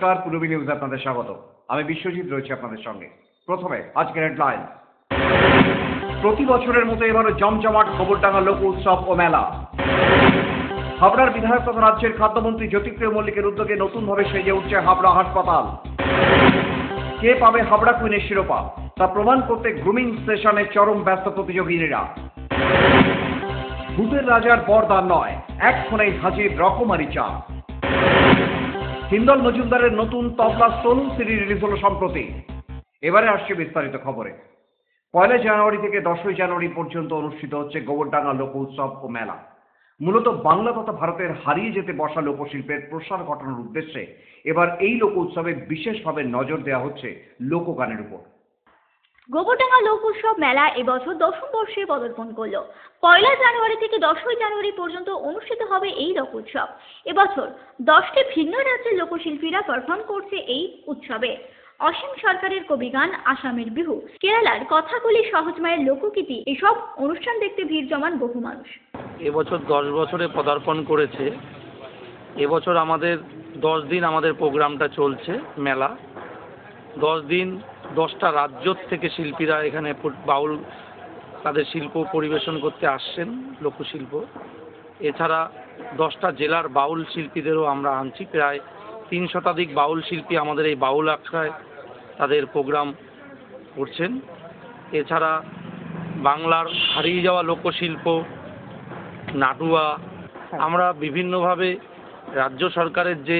নমস্কার, পূর্বী নিউজে আপনাদের স্বাগত। আমি বিশ্বজিৎ রয়েছি আপনাদের সঙ্গে। প্রথমে আজকের হেডলাইন। প্রতি বছরের মতো এবারও জমজমাট গোবরডাঙ্গা লোক উৎসব ও মেলা। হাবড়ার বিধায়ক তথা রাজ্যের খাদ্যমন্ত্রী জ্যোতিপ্রিয় মল্লিকের উদ্যোগে নতুনভাবে সেজে উঠছে হাবড়া হাসপাতাল। কে পাবে হাবড়া কুইনের শিরোপা তা প্রমাণ করতে গ্রুমিং সেশনে চরম ব্যস্ত প্রতিযোগিনীরা। ভূতের রাজার বরদান নয়, এক ফোনেই হাজির রকমারি চা। হিন্দল মজুমদারের নতুন তবলা সোনু সিডি রিলিজ হলো সম্প্রতি। এবারে আসছে বিস্তারিত খবরে। 1 জানুয়ারি থেকে 10 জানুয়ারি পর্যন্ত অনুষ্ঠিত হচ্ছে গোবরডাঙ্গা লোক উৎসব ও মেলা। মূলত বাংলা তথা ভারতের হারিয়ে যেতে বসা লোকশিল্পের প্রসার ঘটানোর উদ্দেশ্যে এবার এই লোক উৎসবে বিশেষভাবে নজর দেওয়া হচ্ছে লোকগানের উপর। গোবরডাঙ্গা লোক উৎসব মেলা এবছর 10ম বর্ষে পদার্পণ করল। 1 জানুয়ারি থেকে 10 জানুয়ারি পর্যন্ত অনুষ্ঠিত হবে এই লোক উৎসব। এবছর 10টি ভিন্ন রাজ্যের লোকশিল্পীরা পারফর্ম করছে এই উৎসবে। অসীম সরকারের কবিগান, আসামের বিহু, কেরালার কথাকলি, সহজমায়ের লোকগীতি, এসব অনুষ্ঠান দেখতে ভিড় জমান বহু মানুষ। এবছর 10 বছরে পদার্পণ করেছে। এবছর আমাদের 10 দিন আমাদের প্রোগ্রামটা চলছে মেলা। 10 দিন 10টা রাজ্য থেকে শিল্পীরা এখানে বাউল তাদের শিল্প পরিবেশন করতে আসছেন, লোকশিল্প। এছাড়া 10টা জেলার বাউল শিল্পীদেরও আমরা আনছি। প্রায় 3 শতাধিক বাউল শিল্পী আমাদের এই বাউল আখড়ায় তাদের প্রোগ্রাম করছেন। এছাড়া বাংলার হারিয়ে যাওয়া লোকশিল্প, নাটুয়া, আমরা বিভিন্নভাবে রাজ্য সরকারের যে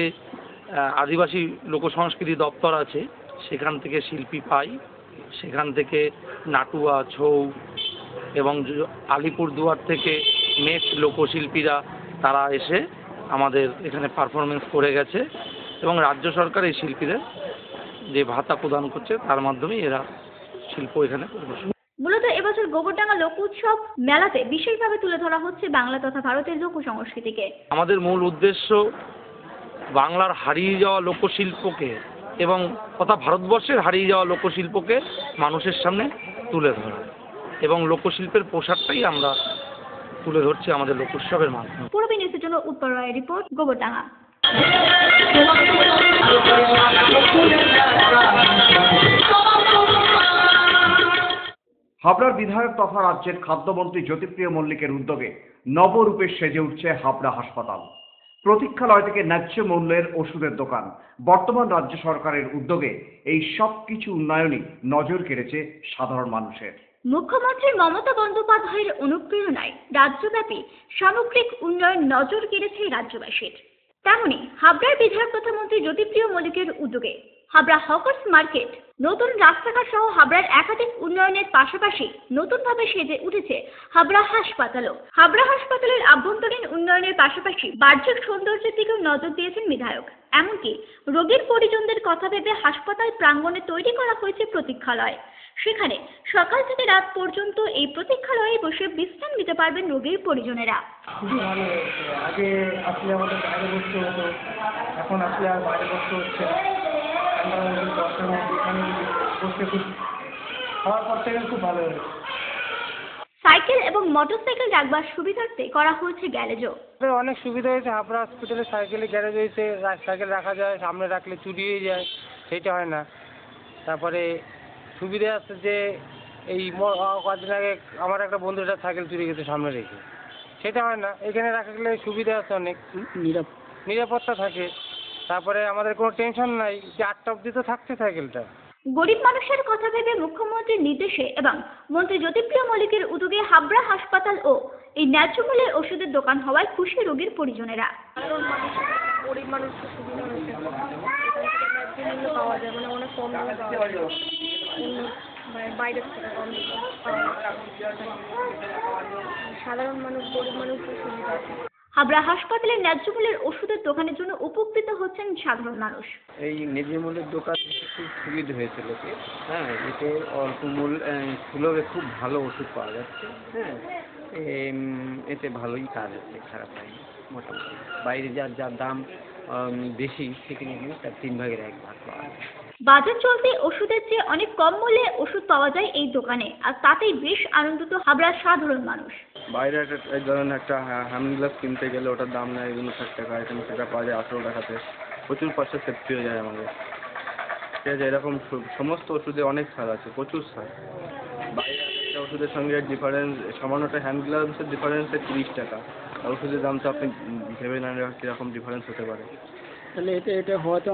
আদিবাসী লোকসংস্কৃতি দপ্তর আছে সেখান থেকে শিল্পী পাই। সেখান থেকে নাটুয়া, ছৌ এবং আলিপুরদুয়ার থেকে নেক্সট লোকশিল্পীরা তারা এসে আমাদের এখানে পারফরমেন্স করে গেছে এবং রাজ্য সরকার এই শিল্পীদের যে ভাতা প্রদান করছে তার মাধ্যমেই এরা শিল্প এখানে পরিবেশন। মূলত এবছর গোবরডাঙ্গা লোক উৎসব মেলাতে বিশেষভাবে তুলে ধরা হচ্ছে বাংলা তথা ভারতের লোক সংস্কৃতিকে। আমাদের মূল উদ্দেশ্য বাংলার হারিয়ে যাওয়া লোকশিল্পকে এবং তথা ভারতবর্ষের হারিয়ে যাওয়া লোকশিল্পকে মানুষের সামনে তুলে ধরা এবং লোকশিল্পের প্রসারটাই আমরা তুলে ধরছি আমাদের লোক উৎসবের মাধ্যমে। পূর্বী নিউজের জন্য উৎপল রায়ের রিপোর্ট, গোবরডাঙ্গা। হাবড়ার বিধায়ক তথা রাজ্যের খাদ্যমন্ত্রী জ্যোতিপ্রিয় মল্লিকের উদ্যোগে নবরূপে সেজে উঠছে হাবড়া হাসপাতাল। প্রতীক্ষালয় থেকে ন্যায্য মূল্যের ওষুধের দোকান। বর্তমান রাজ্য সরকারের উদ্যোগে এই সব কিছু উন্নয়নই নজর কেড়েছে সাধারণ মানুষের। মুখ্যমন্ত্রী মমতা বন্দ্যোপাধ্যায়ের অনুপ্রেরণায় রাজ্যব্যাপী সামগ্রিক উন্নয়ন নজর কেড়েছে রাজ্যবাসীর। তেমনি হাবড়ার বিধায়ক তথা মন্ত্রী জ্যোতিপ্রিয় মল্লিকের উদ্যোগে হাবড়া হকার্স মার্কেট, নতুন রাস্তাঘাট সহ হাবড়ার একাধিক উন্নয়নের পাশাপাশি নতুনভাবে সেজে উঠেছে হাবড়া হাসপাতালও। হাবড়া হাসপাতালের আভ্যন্তরীণ উন্নয়নের পাশাপাশি বাহ্যিক সৌন্দর্যের দিকেও নজর দিয়েছেন বিধায়ক। এমনকি রোগীর পরিজনদের কথা ভেবে হাসপাতাল প্রাঙ্গণে তৈরি করা হয়েছে প্রতীক্ষালয়। সেখানে সকাল থেকে রাত পর্যন্ত এই প্রতীক্ষালয়ে বসে বিশ্রাম নিতে পারবেন রোগীর পরিজনেরা। খুবই ভালো হয়েছে। আগে আসলে আমাদের বাইরে বসতে হতো, এখন আসলে আর বাইরে বসতে হচ্ছে না। এখানে বসতে খুব খাওয়ার পর থেকে খুব ভালো হয়েছে। সাইকেল এবং মোটরসাইকেল রাখবার সুবিধার্থে করা হয়েছে গ্যারেজও। অনেক সুবিধা হয়েছে। হাবড়া হসপিটালে সাইকেলে গ্যারেজ হয়েছে, সাইকেল রাখা যায়, সামনে রাখলে চুরি হয়ে যায়, সেইটা হয় না। তারপরে সুবিধা আছে যে এই কদিন আগে আমার একটা বন্ধুটা সাইকেল চুরি গেছে সামনে রেখে, সেটা হয় না। এখানে রাখলে সুবিধা আছে, অনেক নিরাপত্তা থাকে। তারপরে আমাদের কোনো টেনশন নাই যে 8টা অবধি তো থাকছে সাইকেলটা। গরিব মানুষের কথা ভেবে মুখ্যমন্ত্রীর নির্দেশে এবং মন্ত্রী জ্যোতিপ্রিয় মল্লিকের উদ্যোগে হাবড়া হাসপাতাল ও এই ন্যায্য মূল্যের ওষুধের দোকান হওয়ায় খুশি রোগীর পরিজনেরা। গরিব মানুষের সুবিধা হয়েছে, ন্যায্য মূল্য পাওয়া যায়, মানে অনেক কম দামে পাওয়া যায়, বাইরের থেকে কম সাধারণ মানুষ, গরিব মানুষের সুবিধা আছে। হাবড়া হাসপাতালের ন্যায্য মূল্যের ওষুধের দোকানের জন্য উপকৃত হচ্ছেন সাধারণ মানুষ। এই ন্যায্য মূল্যের দোকান খুব সুবিধা হয়েছে লোকে। হ্যাঁ, এতে অল্প সুলভে খুব ভালো ওষুধ পাওয়া যাচ্ছে। হ্যাঁ, এতে ভালোই কাজ আছে, খারাপ হয়নি মোটামুটি। বাইরে যার দাম বেশি সেখানে কিন্তু তার 3 ভাগের 1 ভাগ পাওয়া যায়। বাজার চলতে ওষুধের চেয়ে অনেক কম মূল্যে ওষুধ পাওয়া যায় এই দোকানে, আর তাতেই বেশ আনন্দিত হাবড়ার সাধারণ মানুষ। বাইরে ধরেন একটা হ্যান্ড গ্লাস কিনতে গেলে ওটার দাম নেয় 59 টাকা, এখানে সেটা পাওয়া যায় 18 টাকাতে। প্রচুর পয়সা সেফটি হয়ে যায় আমাদের। ঠিক আছে, এরকম সমস্ত ওষুধে অনেক ছাড় আছে, প্রচুর ছাড়। বাইরে একটা ওষুধের সঙ্গে ডিফারেন্স, সামান্যটা হ্যান্ড গ্লাভসের ডিফারেন্সে 30 টাকা, আর ওষুধের দাম তো আপনি ভেবে নেন কীরকম ডিফারেন্স হতে পারে। তাহলে এটা হওয়াতে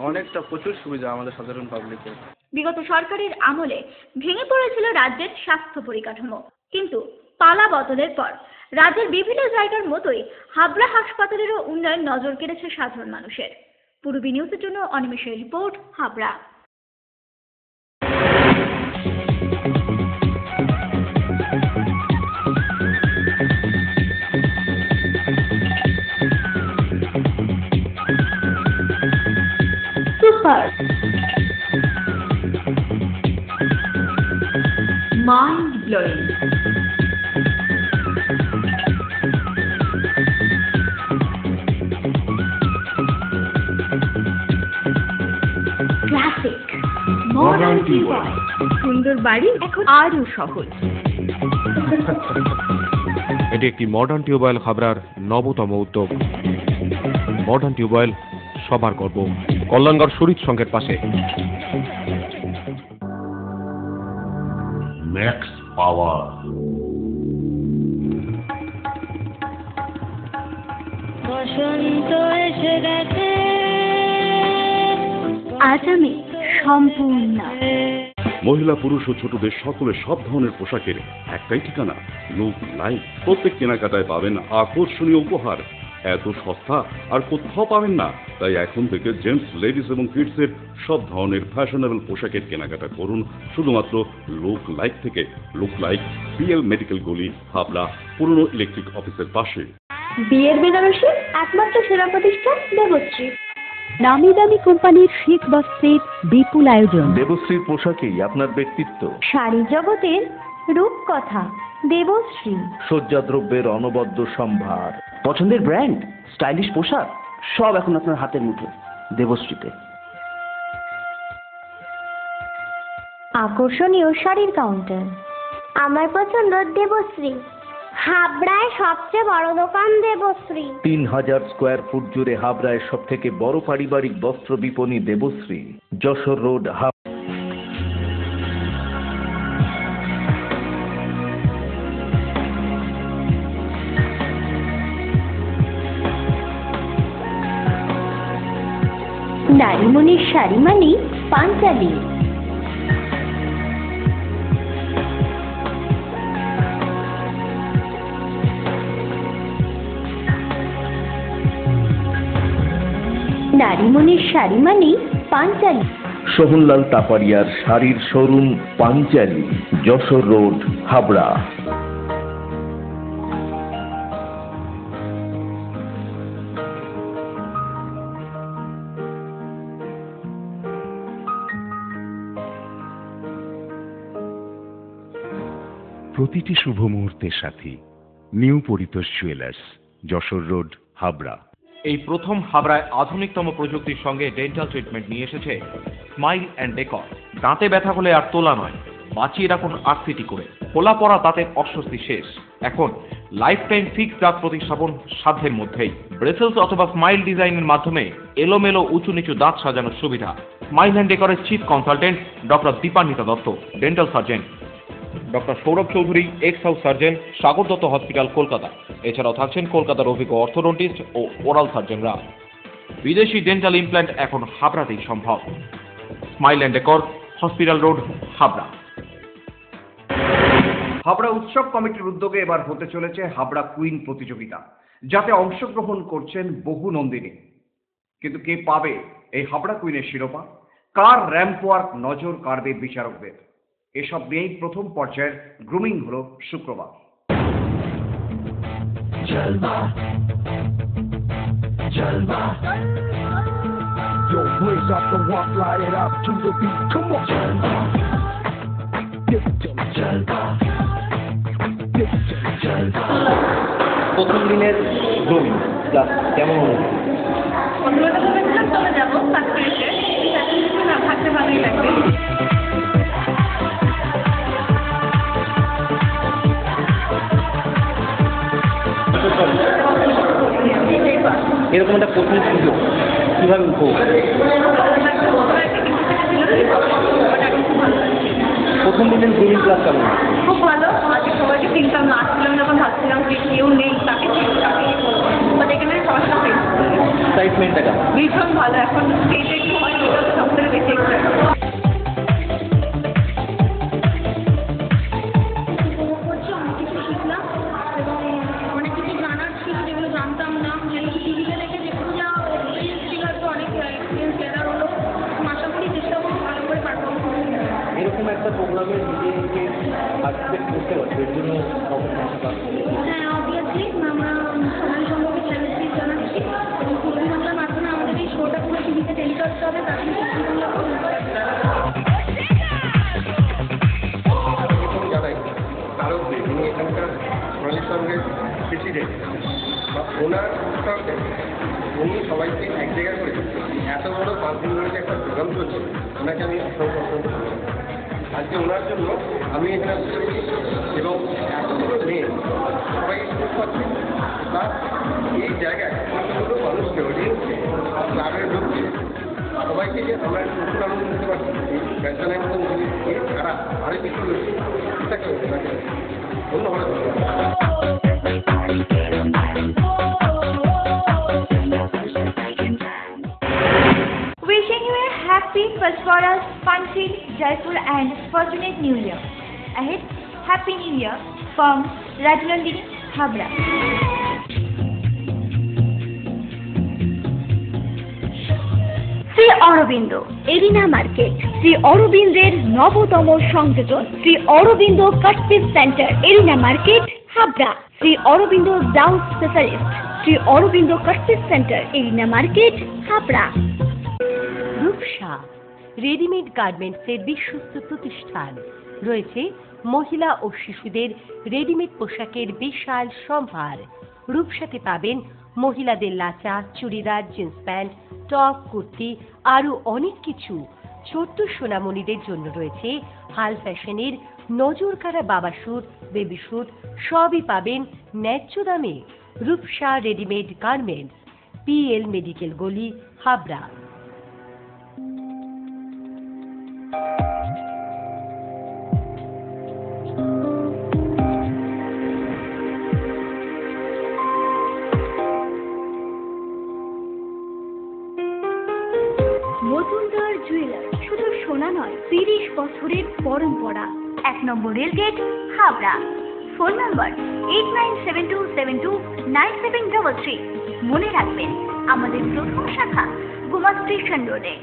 অনেকটা প্রচুর সুবিধা আমাদের সাধারণ পাবলিকের। বিগত সরকারের আমলে ভেঙে পড়েছিল রাজ্যের স্বাস্থ্য পরিকাঠামো, কিন্তু পালা বদলের পর রাজ্যের বিভিন্ন জায়গার মতোই হাবড়া হাসপাতালেরও উন্নয়ন নজর কেড়েছে সাধারণ মানুষের। পূর্বী নিউজের জন্য অনিমেষের report, Habra. Super mind blowing, classic, modern tubewell, সুন্দর বাড়ি এখন আরও সহজ। এটি একটি মডার্ন টিউবওয়েল হাবড়ার নবতম উদ্যোগ। মডার্ন টিউবওয়েল সবার গর্ব, কল্যাণগড় শরীর সংঘের পাশে। ম্যাক্স পাওয়ার, বসন্ত এসে গেছে, আজ আমি সম্পূর্ণ। মহিলা পুরুষ ও ছোটদের সকলের সব ধরনের পোশাকের একটাই ঠিকানা, লুক লাইফ। প্রত্যেক কেনাকাটায় পাবেন আকর্ষণীয় উপহার। এত সস্তা আর কোথাও পাবেন না। তাই এখন থেকে জেন্টস, লেডিস এবং কিডসের সব ধরনের ফ্যাশনেবল পোশাকের কেনাকাটা করুন শুধুমাত্র লুক লাইফ থেকে। লুক লাইফ, পিএল মেডিকেল গলি, হাবড়া, পুরনো ইলেকট্রিক অফিসের পাশে। বিয়ের বেনারসি একমাত্র সেরা প্রতিষ্ঠান দেবশ্রী। নামি দামি কোম্পানির শীত বস্ত্রের বিপুল আয়োজন। দেবশ্রীর পোশাকেই আপনার ব্যক্তিত্ব। শাড়ি জগতের রূপকথা দেবশ্রী। সজ্জাদ্রব্যের অনবদ্য সম্ভার। পছন্দের ব্র্যান্ড, স্টাইলিশ পোশাক সব এখন আপনার হাতের মুঠো দেবশ্রীতে। আকর্ষণীয় শাড়ির কাউন্টার। আমার পছন্দ দেবশ্রী। হাবড়ায় সবচেয়ে বড় দোকান দেবশ্রী। 3000 স্কোয়ার ফুট জুড়ে হাবড়ায় সব থেকে বড় পারিবারিক বস্ত্র বিপণী দেবশ্রী, যশোর রোড, নারীমণির শাড়ি মানে পাঞ্চালী। নারীমণির শাড়ি মানে পাঞ্চালী। সোহনলাল তাপারিয়ার শাড়ির শোরুম পাঞ্চালী, যশোর রোড, হাবড়া। প্রতিটি শুভ মুহূর্তের সাথী new Paritosh jewellers, Jessore road, Habra. এই প্রথম হাবড়ায় আধুনিকতম প্রযুক্তির সঙ্গে ডেন্টাল ট্রিটমেন্ট নিয়ে এসেছে স্মাইল অ্যান্ড ডেকর। দাঁতে ব্যথা হলে আর তোলা নয়, বাঁচিয়ে রাখুন আরসিটি করে। খোলা পড়া দাঁতের অস্বস্তি শেষ। এখন লাইফ টাইম ফিক্সড দাঁত প্রতিস্থাপন সাধ্যের মধ্যেই। ব্রেসেলস অথবা স্মাইল ডিজাইনের মাধ্যমে এলোমেলো উঁচু নিচু দাঁত সাজানোর সুবিধা। স্মাইল অ্যান্ড ডেকরের chief consultant doctor Dipanwita Datta, dental surgeon. Doctor Sourav Chowdhury, ex house surgeon, Sagar Datta hospital, Kolkata. এছাড়াও থাকছেন কলকাতার অভিজ্ঞ অর্থোডন্টিস্ট ও ওরাল সার্জনরা। বিদেশি ডেন্টাল ইমপ্ল্যান্ট এখন হাবড়াতেই সম্ভব। Smile and decor, hospital road, Habra. Habra উৎসব কমিটির উদ্যোগে এবার হতে চলেছে হাবড়া কুইন প্রতিযোগিতা, যাতে অংশগ্রহণ করছেন বহু নন্দিনী। কিন্তু কে পাবে এই হাবড়া কুইনের শিরোপা? কার র্যাম্প ওয়ার্ক নজর কাড়বে বিচারকদের? এসব নিয়েই প্রথম পর্যায়ের গ্রুমিং হলো শুক্রবার। প্রথম দিনের গ্রুমিং ক্লাস কেমন হলো? চলে যাবো ভাবতে ভালোই লাগবে। এরকম একটা প্রথম সুযোগ কীভাবে উপভোগ করেন? প্রথম দিনের জুনিয়র ক্লাস কেমন? খুব ভালো। আজকে সবাইকে চিনতাম না, আসছিলাম যখন ভাবছিলাম যে কেউ নেই, তাকে বাট এখানে সবার সাথে এক্সাইটমেন্টটা কেমন? ভীষণ ভালো। এখন স্টেজে একটু হয় সব থেকে বেশি এক্সাইটমেন্ট। অনেক কিছু শিখলাম এবং অনেক কিছু জানার ছিল যেগুলো জানতাম না, যেগুলো টিভিতে দেখে যেগুলো যা এক্সপিরিয়েন্স ছিল হয়তো অনেক এক্সপিরিয়েন্স গেদার হলো। আশা করি চেষ্টা করবো ভালো করে পারফর্ম করতে। এরকম একটা প্রোগ্রামে নিজেকে পার্টিসিপেট করতে পারছে এর জন্য হ্যাঁ, অবভিয়াসলি আমরা সমাজ সম্পর্কে চ্যালেঞ্জ জানাচ্ছি এবং পূর্বী বাংলার মাধ্যমে আমাদের এই শোটা পুরো টিভিতে টেলিকাস্ট হবে, তার জন্য জানাই আরও যিনি এখানকার সোনালীর সঙ্গে প্রেসিডেন্ট বা ওনার সঙ্গে উনি সবাইকে এক জায়গায় করে এত বড় 5 দিন ধরে যে একটা প্রোগ্রাম চলছে, ওনাকে আমি অসংখ্য আজকে ওনার জন্য আমি এখানে বসে রয়েছি এবং এতগুলো মেয়ে সবাই সুযোগ পাচ্ছে, প্লাস এই জায়গায় এতগুলো মানুষকে অডিয়েন্সকে ক্লাবের লোককে সবাইকে যে আমরা নতুন আনন্দ দিতে পারছি এই ব্যবসানের মতন জিনিস ছাড়া আরও কিছু রয়েছে সেটাকে ওনাকে ধন্যবাদ। Wishing you a happy, prosperous, fun-filled, joyful and fortunate New Year. Ahead, Happy New Year from Rajnandini, Habra. Shri Aurobindo arena market, Shri অরবিন্দের নবতম সংযোজন, Shri Aurobindo cut piece centre, arena market, Habra. Shri Aurobindo blouse specialist, Shri Aurobindo cut piece centre, arena market, Habra. Rupsa readymade গার্মেন্টসের বিশ্বস্ত প্রতিষ্ঠান। রয়েছে মহিলা ও শিশুদের readymade পোশাকের বিশাল সম্ভার। রূপসাতে পাবেন মহিলাদের lachha, churidar, jeans pant, top, kurti, আরও অনেক কিছু। ছোট্ট সোনামণিদের জন্য রয়েছে হাল ফ্যাশনের নজরকাড়া বাবা স্যুট, বেবি স্যুট, সবই পাবেন ন্যায্য দামে। Rupsa readymade garments, PL medical গলি, হাবড়া। মজুমদার জুয়েলার্স শুধু সোনা নয়, 30 বছরের পরম্পরা। 1 number rail gate, Habra. Phone number 8972729733। মনে রাখবেন, আমাদের প্রথম শাখা গোমা স্টেশন রোডে।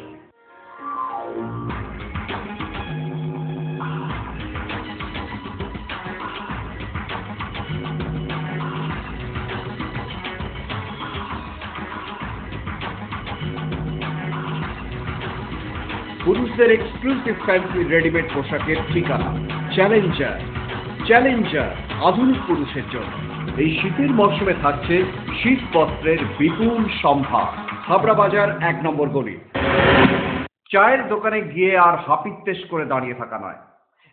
পুরুষদের এক্সক্লুসিভ ফ্যান্সি রেডিমেড পোশাকের ঠিকানা চ্যালেঞ্জার। চ্যালেঞ্জার আধুনিক পুরুষের জন্য এই শীতের মরশুমে থাকছে শীত বস্ত্রের বিপুল সম্ভার। হাবড়া বাজার 1 নম্বর গলি। চায়ের দোকানে গিয়ে আর হাপিত্তেশ করে দাঁড়িয়ে থাকা নয়,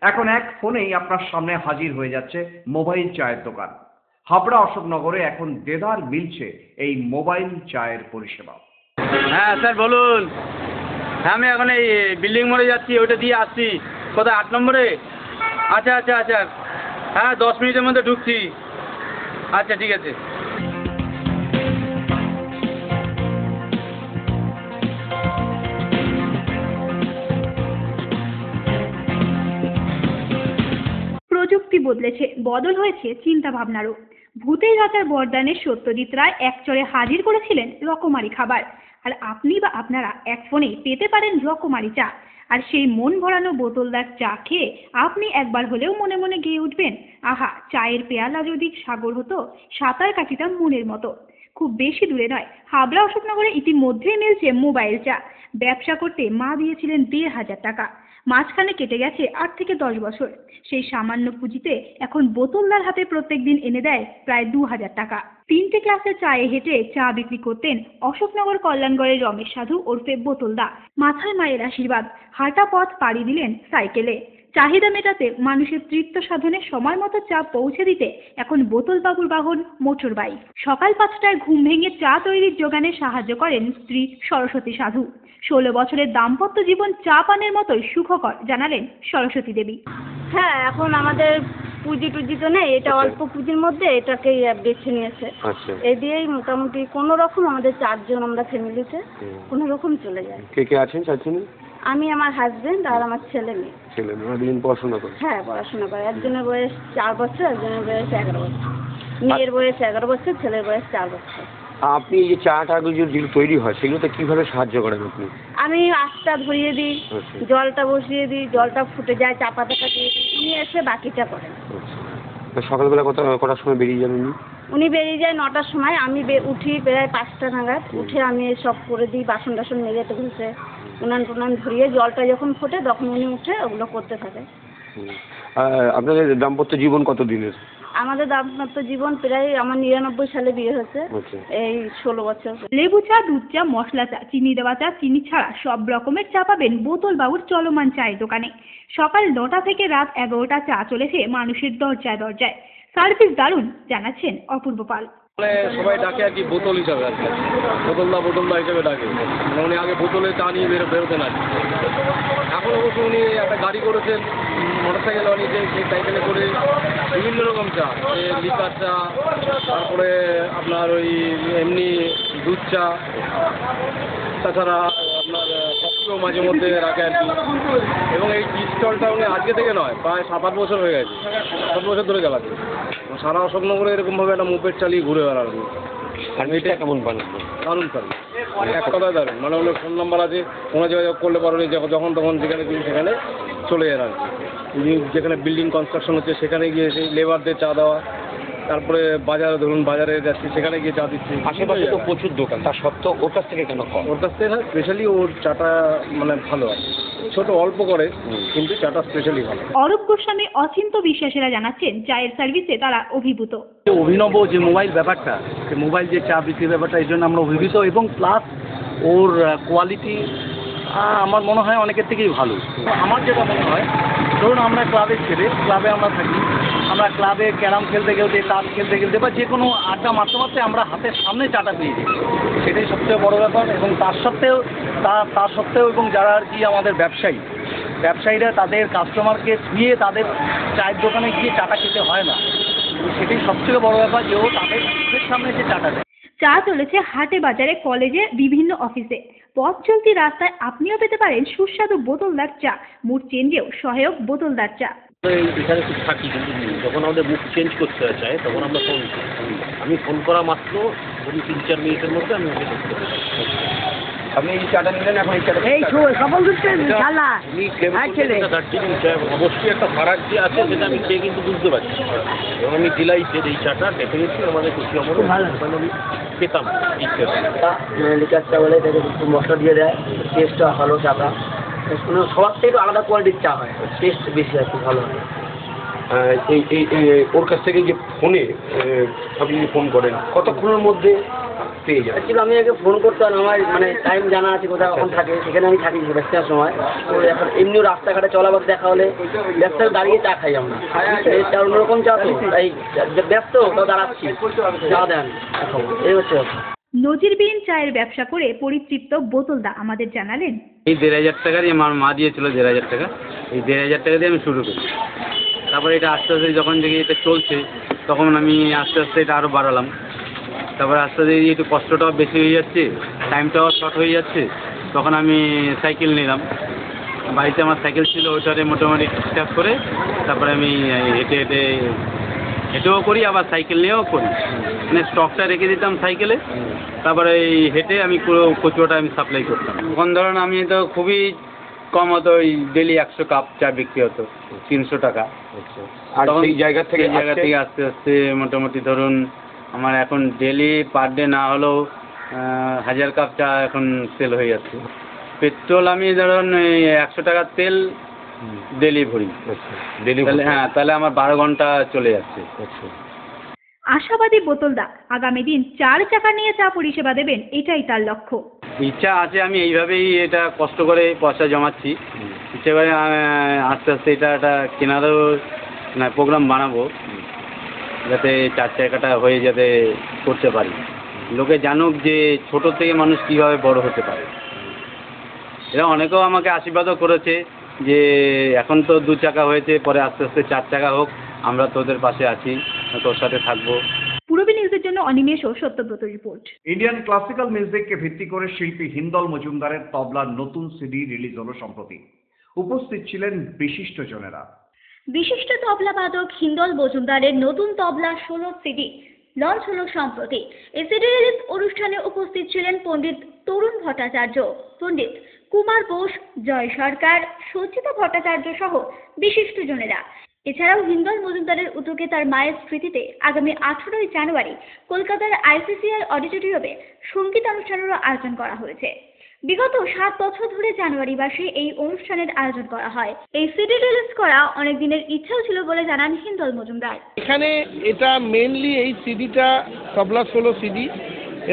এখন এক ফোনেই আপনার সামনে হাজির হয়ে যাচ্ছে মোবাইল চায়ের দোকান। হাবড়া অশোকনগরে এখন দেদার মিলছে এই মোবাইল চায়ের পরিষেবা। হ্যাঁ স্যার বলুন। হ্যাঁ আমি এখন এই বিল্ডিং মোড়ে যাচ্ছি, ওইটা দিয়ে আসছি। কোথায়? 8 নম্বরে? আচ্ছা আচ্ছা আচ্ছা, হ্যাঁ 10 মিনিটের মধ্যে ঢুকছি। আচ্ছা ঠিক আছে। প্রযুক্তি বদলেছে, বদল হয়েছে চিন্তা ভাবনারও। ভূতের রাজার বরদানে সত্যজিৎ রায় একচরে হাজির করেছিলেন রকমারি খাবার, আর আপনি বা আপনারা এক ফোনে পেতে পারেন রকমারি চা। আর সেই মন ভরানো বোতলদার চা খেয়ে আপনি একবার হলেও মনে মনে গেয়ে উঠবেন, আহা, চায়ের পেয়ালা যদি সাগর হতো, সাঁতার কাটিতাম মনের মতো। খুব বেশি দূরে নয়, হাবড়া অশোকনগরে ইতিমধ্যেই মিলছে মোবাইল চা। ব্যবসা করতে মা দিয়েছিলেন 1,500 টাকা, মাঝখানে কেটে গেছে 8 থেকে 10 বছর। সেই সামান্য পুঁজিতে এখন বোতলদার হাতে প্রত্যেক দিন এনে দেয় প্রায় 2,000 টাকা। 3টে ক্লাসে চায়ে হেঁটে চা বিক্রি করতেন অশোকনগর কল্যাণগড়ের রমেশ সাধু ওরফে বোতলদা। মাথায় মায়ের আশীর্বাদ, হাঁটা পথ পাড়ি দিলেন সাইকেলে। চাহিদা মেটাতে মানুষের তৃপ্ত সাধনে সময় মতো চা পৌঁছে দিতে এখন বোতলবাবুর বাহন মোটর বাইক। সকাল 5টায় ঘুম ভেঙে চা তৈরির যোগানে সাহায্য করেন স্ত্রী সরস্বতী সাধু। 16 বছরের দাম্পত্য জীবন চা পানের মতোই সুখকর, জানালেন সরস্বতী দেবী। হ্যাঁ, এখন আমাদের পুঁজি টুজি তো নেই, এটা অল্প পুঁজির মধ্যে এটাকেই বেছে নিয়েছে। এই দিয়েই মোটামুটি কোনো রকম আমাদের 4 জন আমরা ফ্যামিলিতে কোনো রকম চলে যায়। কে কে আছেন 4 জনে? আমি, আমার হাজবেন্ড আর আমার ছেলে মেয়ে। ছেলে মেয়ে দুজন পড়াশোনা করে? হ্যাঁ, পড়াশোনা করে। একজনের বয়স 4 বছর, একজনের বয়স 11 বছর। মেয়ের বয়স 11 বছর, ছেলের বয়স 4 বছর। আপনি এই যে চাটা যেগুলো তৈরি হয় সেগুলোতে কিভাবে সাহায্য করেন আপনি? আমি আঁচটা ধরিয়ে দিই, জলটা বসিয়ে দিই, জলটা ফুটে যায়, চা পাতাটা দিয়ে দিই, উনি এসে বাকিটা করেন। সকালবেলা কটার সময় বেরিয়ে যান উনি? উনি বেরিয়ে যায় 9টার সময়, আমি উঠি প্রায় 5টা নাগাদ। উঠে আমি সব করে দিই, বাসন টাসন মেজে ঘুষে উনান টুনান ধরিয়ে জলটা যখন ফোটে তখন উনি উঠে ওগুলো করতে থাকে। আপনাদের দাম্পত্য জীবন কত দিনের? আমাদের দাম্পত্য জীবন প্রায় আমার 99 সালে বিয়ে হয়েছে, এই 16 বছর। লেবু চা, দুধ চা, মশলা চা, চিনি দেওয়া চা, চিনি ছাড়া সব রকমের চা পাবেন বোতলবাবুর চলমান চায়ের দোকানে। সকাল 9টা থেকে রাত 11টা চা চলেছে মানুষের দরজায় দরজায়। সার্ভিস দারুণ, জানাচ্ছেন অপূর্ব পাল। সবাই ডাকে আর কি বোতল হিসাবে আর কি, বোতলদা হিসেবে ডাকে। মানে উনি আগে বোতলে চা নিয়ে বেরোতেন আর কি। এখন অবশ্য উনি একটা গাড়ি করেছেন, মোটরসাইকেল আনিয়েছে, সেই সাইকেলে করে বিভিন্ন রকম চা, লিকার চা, তারপরে আপনার ওই এমনি দুধ চা, তাছাড়া আপনার কফিও মাঝে মধ্যে রাখে আর কি। এবং এই টি স্টলটা উনি আজকে থেকে নয়, প্রায় 7-8 বছর হয়ে গেছে, 7 বছর ধরে চালাচ্ছে। সারা অশোকনগরে এরকমভাবে একটা মুভের চালিয়ে ঘুরে বেড়ানো। আর এটা কেমন বানান? দারুণ সার্ভিস, এক কথায় দারুণ। মানে ওনার ফোন নাম্বার আছে, কোনো যোগাযোগ করলে পারেন, যখন তখন যেখানে তুমি সেখানে চলে যান আর কি। উনি যেখানে বিল্ডিং কনস্ট্রাকশন হচ্ছে সেখানে গিয়ে সেই লেবারদের চা দেওয়া, তারপরে বাজারে ধরুন বাজারে যাচ্ছি সেখানে গিয়ে চা দিচ্ছি। আশেপাশে তো প্রচুর দোকান, তার সত্ত্বেও ওর কাছ থেকে কেন কম? ওর কাছ থেকে না, স্পেশালি ওর চাটা মানে ভালো হয়, ছোট অল্প করে কিন্তু চাটা স্পেশালি ভালো। অরূপ গোস্বামী, অচিন্ত বিশ্বাসেরা জানাচ্ছেন চায়ের সার্ভিসে তারা অভিভূত। অভিনব যে মোবাইল ব্যাপারটা, মোবাইল যে চা বিক্রির ব্যাপারটা, এই জন্য আমরা অভিভূত। এবং প্লাস ওর কোয়ালিটি আমার মনে হয় অনেকের থেকেই ভালো। আমার যেটা মনে হয়, ধরুন আমরা ক্লাবের ছেলে, ক্লাবে আমরা থাকি, আমরা ক্লাবে ক্যারাম খেলতে খেলতে, তাস খেলতে খেলতে বা যে কোনো আড্ডা মারতে মারতে আমরা হাতের সামনে চাটা পেয়ে যাই, সেটাই সবচেয়ে বড় ব্যাপার। এবং তার সত্ত্বেও এবং যারা আর কি আমাদের ব্যবসায়ীরা তাদের কাস্টমারকে ছুঁয়ে তাদের চায়ের দোকানে গিয়ে চাটা খেতে হয় না, সেটাই সবথেকে বড় ব্যাপার যে ও তাদের সামনে যে চাটা দেয়। চা চলেছে হাটে বাজারে, কলেজে, বিভিন্ন অফিসে। পথ চলতি রাস্তায় আপনিও পেতে পারেন সুস্বাদু বোতলদার চা। মুড চেঞ্জেও সহায়ক বোতলদার চা। এখানে খুব থাকি, কিন্তু যখন আমাদের মুড চেঞ্জ করতে চাই তখন আমরা ফোন করি। আমি ফোন করা মাত্র 3-4 মিনিটের মধ্যে আমি ওকে করতে পারি। আপনি এই চাটা নিলেন, এখন এই চাটা দার্জিলিং চা অবশ্যই একটা ফারাক যে আছে সেটা আমি খেয়ে কিন্তু বুঝতে পারছি। এবং আমি ডিলাইটেড এই চাটা ডেফিনেটলি আমাদের খুশি আমার আমি পেতাম এই চাটা। লিকার চা বলে একটু মশলা দিয়ে দেয়, টেস্টটা ভালো। চাটা সবার থেকে একটু আলাদা কোয়ালিটির চা হয়, টেস্ট বেশি আর কি ভালো হয়। ওর কাছ থেকে যে ফোনে আপনি ফোন করেন কতক্ষণের মধ্যে পেয়ে যাবেন? অ্যাকচুয়ালি আমি আগে ফোন করতাম, আমার মানে টাইম জানা আছে কোথায় কখন থাকে, সেখানে আমি থাকি ব্যস্তার সময়। তো এখন এমনিও রাস্তাঘাটে চলাবার দেখা হলে ব্যস্তায় দাঁড়িয়ে চা খাই আমরা। এটা অন্যরকম চা তো, তাই ব্যস্ত তাও দাঁড়াচ্ছি, চা দেন, এই হচ্ছে। নজিরবিহীন চায়ের ব্যবসা করে পরিতৃপ্ত বোতলদা আমাদের জানালেন, এই 1500 টাকা দিয়ে আমার মা দিয়েছিল, 1500 টাকা, এই 1500 টাকা দিয়ে আমি শুরু করি। তারপরে এটা আস্তে আস্তে যখন দেখি এটা চলছে তখন আমি আস্তে আস্তে এটা আরও বাড়ালাম। তারপরে আস্তে আস্তে একটু কষ্টটাও বেশি হয়ে যাচ্ছে, টাইমটাও শর্ট হয়ে যাচ্ছে, তখন আমি সাইকেল নিলাম। বাড়িতে আমার সাইকেল ছিল, ওইটারে মোটামুটি ঠিকঠাক করে তারপরে আমি হেঁটেও করি, আবার সাইকেল নিয়েও করি। মানে স্টকটা রেখে দিতাম সাইকেলে, তারপরে এই হেঁটে আমি পুরো কচুয়াটা আমি সাপ্লাই করতাম। তখন ধরুন আমি তো খুবই কম হতো, ওই ডেলি 100 কাপ চা বিক্রি হতো 300 টাকা। আর সেই জায়গা থেকে আস্তে আস্তে মোটামুটি ধরুন আমার এখন ডেলি পার ডে না হলেও 1000 কাপ চা এখন সেল হয়ে যাচ্ছে। পেট্রোল আমি ধরুন 100 টাকার তেল ডেলি ভরি, হ্যাঁ, তাহলে আমার 12 ঘন্টা চলে যাচ্ছে। আশাবাদী বোতলদা আগামী দিন 4 চাকা নিয়ে চা পরিষেবা দেবেন, এটাই তার লক্ষ্য। ইচ্ছা আছে, আমি এইভাবেই এটা কষ্ট করে পয়সা জমাচ্ছি। ইচ্ছে করে আস্তে আস্তে এটা একটা কেনারও প্রোগ্রাম বানাবো, যাতে চার চাকাটা হয়ে যাতে করতে পারি, লোকে জানুক যে ছোট থেকে মানুষ কীভাবে বড় হতে পারে। এরা অনেকেও আমাকে আশীর্বাদও করেছে যে এখন তো 2 চাকা হয়েছে, পরে আস্তে আস্তে 4 চাকা হোক, আমরা তোদের পাশে আছি, তোর সাথে থাকবো। পূরবী নিউজের জন্য অনিমেষ ও সত্যব্রত রিপোর্ট। ইন্ডিয়ান ক্লাসিক্যাল মিউজিককে ভিত্তি করে শিল্পী হিন্দল মজুমদারের তবলার নতুন সিডি রিলিজ হলো সম্প্রতি। উপস্থিত ছিলেন বিশিষ্টজনেরা। বিশিষ্ট তবলা বাদক হিন্দল মজুমদারের নতুন তবলা 16 সিডি লঞ্চ হলো সম্প্রতি। এই সিডি রিলিজ অনুষ্ঠানে উপস্থিত ছিলেন পণ্ডিত তরুণ ভট্টাচার্য, পণ্ডিত কুমার বোস, জয় সরকার, সজ্জিতা ভট্টাচার্য সহ বিশিষ্টজনেরা। এছাড়াও হিন্দল মজুমদারের উদ্যোগে তার মায়ের স্মৃতিতে আগামী 18ই জানুয়ারি কলকাতার আইসিসিআই অডিটোরিয়ামে সঙ্গীতানুষ্ঠানেরও আয়োজন করা হয়েছে। বিগত 7 বছর ধরে জানুয়ারি মাসে এই অনুষ্ঠানের আয়োজন করা হয়। এই সিডি রিলিজ করা অনেক দিনের ইচ্ছাও ছিল বলে জানান হিন্দল মজুমদার। এখানে এটা মেনলি এই সিডিটা তবলা 16 সিডি,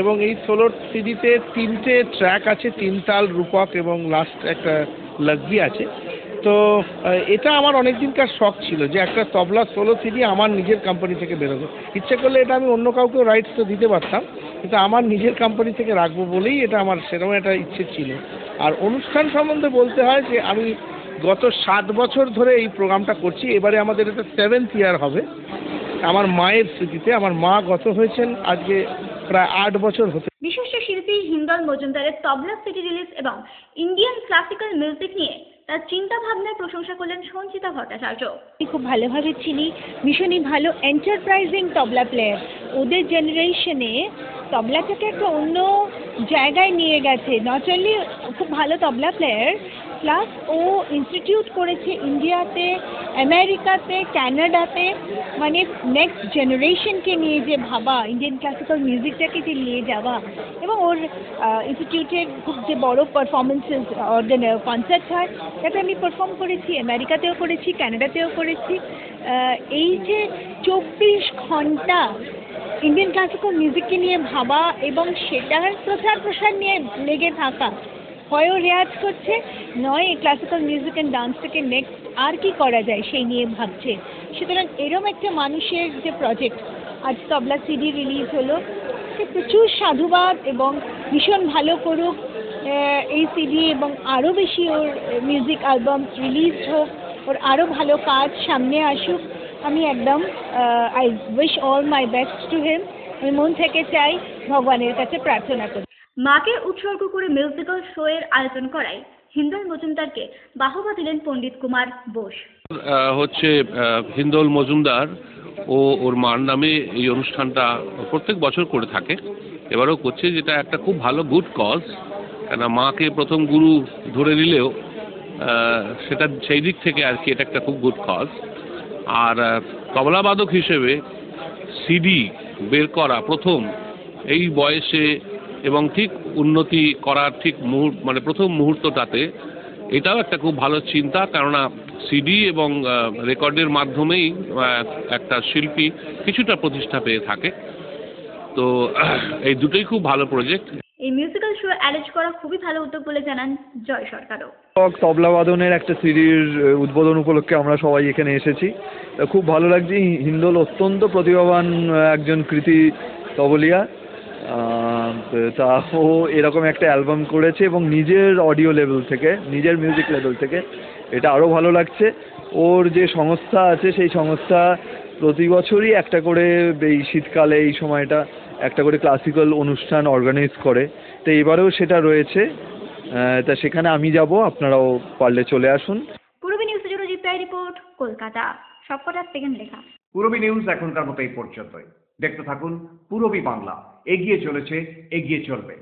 এবং এই 16 সিডিতে 3টে ট্র্যাক আছে, 3 তাল, রূপক এবং লাস্ট একটা লাগবি আছে। তো এটা আমার অনেক দিনকার শখ ছিল যে একটা তবলা 16 সিডি আমার নিজের কোম্পানি থেকে বেরোবে। ইচ্ছে করলে এটা আমি অন্য কাউকে রাইটস তো দিতে পারতাম, কিন্তু আমার নিজের কোম্পানি থেকে রাখবো বলেই এটা আমার সেরকম একটা ইচ্ছে ছিল। আর অনুষ্ঠান সম্বন্ধে বলতে হয় যে আমি গত 7 বছর ধরে এই প্রোগ্রামটা করছি। এবারে আমাদের এটা 7th ইয়ার হবে। আমার মায়ের স্মৃতিতে, আমার মা গত হয়েছেন আজকে প্রায় 8 বছর হতে। বিশিষ্ট শিল্পী হিন্দল মজুমদারের তবলা সিডি রিলিজ এবং ইন্ডিয়ান ক্লাসিক্যাল মিউজিক নিয়ে তার চিন্তা ভাবনার প্রশংসা করলেন সঞ্চিতা ভট্টাচার্য। খুব ভালোভাবে চিনি, ভীষণই ভালো এন্টারপ্রাইজিং তবলা প্লেয়ার। ওদের জেনারেশনে তবলাটাকে একটা অন্য জায়গায় নিয়ে গেছে। নট অনলি খুব ভালো তবলা প্লেয়ার, প্লাস ও ইনস্টিটিউট করেছে ইন্ডিয়াতে, আমেরিকাতে, কানাডাতে, মানে নেক্সট জেনারেশনকে নিয়ে যে ভাবা, ইন্ডিয়ান ক্লাসিক্যাল মিউজিকটাকে যে নিয়ে যাওয়া, এবং ওর ইনস্টিটিউটের খুব যে বড় পারফরমেন্সেস কনসার্ট হয়, তাতে আমি পারফর্ম করেছি, আমেরিকাতেও করেছি, কানাডাতেও করেছি। এই যে 24 ঘন্টা ইন্ডিয়ান ক্লাসিক্যাল মিউজিককে নিয়ে ভাবা এবং সেটার প্রসার নিয়ে লেগে থাকা, হয় ও রেয়াজ করছে, নয় এই ক্লাসিক্যাল মিউজিক অ্যান্ড ডান্সটাকে নেক্সট আর কি করা যায় সেই নিয়ে ভাবছে। সুতরাং এরম একটা মানুষের যে প্রজেক্ট, আজ তবলা সিডি রিলিজ হলো, সে প্রচুর সাধুবাদ এবং ভীষণ ভালো করুক এই সিডি, এবং আরও বেশি ওর মিউজিক অ্যালবাম রিলিজ হোক, ওর আরও ভালো কাজ সামনে আসুক। আমি একদম I wish all my best to him. আমি মন থেকে চাই, ভগবানের কাছে প্রার্থনা করি। মাকে উৎসর্গ করে মিউজিক্যাল শো এর আয়োজন করায় হিন্দল মজুমদারকে বাহবা দিলেন পণ্ডিত কুমার বোস। হচ্ছে হিন্দল মজুমদার ও ওর মার নামে এই অনুষ্ঠানটা প্রত্যেক বছর করে থাকে, এবারও করছে, যেটা একটা খুব ভালো গুড কজ। কেন মাকে প্রথম গুরু ধরে নিলেও সেটা সেই দিক থেকে আর কি এটা একটা খুব গুড কজ। আর তবলাবাদক হিসেবে সিডি বের করা প্রথম এই বয়সে এবং ঠিক উন্নতি করার ঠিক মানে প্রথম মুহূর্তটাতে, এটাও একটা খুব ভালো চিন্তা। কেননা সিডি এবং রেকর্ডের মাধ্যমেই একটা শিল্পী কিছুটা প্রতিষ্ঠা পেয়ে থাকে। তো এই দুটোই খুব ভালো প্রজেক্ট। এই মিউজিক্যাল শো অ্যারেঞ্জ করা খুবই ভালো উদ্যোগ বলে জানান জয় সরকারও। তবলাবাদনের একটা সিডির উদ্বোধন উপলক্ষে আমরা সবাই এখানে এসেছি। খুব ভালো লাগছে। হিন্দল অত্যন্ত প্রতিভাবান একজন কৃতি তবলিয়া। তা ও এরকম একটা অ্যালবাম করেছে এবং নিজের অডিও লেভেল থেকে, নিজের মিউজিক লেভেল থেকে, এটা আরও ভালো লাগছে। ওর যে সংস্থা আছে সেই সংস্থা প্রতি বছরই একটা করে এই শীতকালে এই সময়টা একটা করে ক্লাসিক্যাল অনুষ্ঠান অর্গানাইজ করে। তো এবারেও সেটা রয়েছে। তা সেখানে আমি যাব, আপনারাও পারলে চলে আসুন। পূরবী নিউজের জন্য জিপিআই রিপোর্ট, কলকাতা। সবকটা সেকেন্ড লেখা। পূরবী নিউজ এখনকার মতো এই পর্যন্তই। দেখতে থাকুন পূরবী বাংলা। এগিয়ে চলেছে, এগিয়ে চলবে।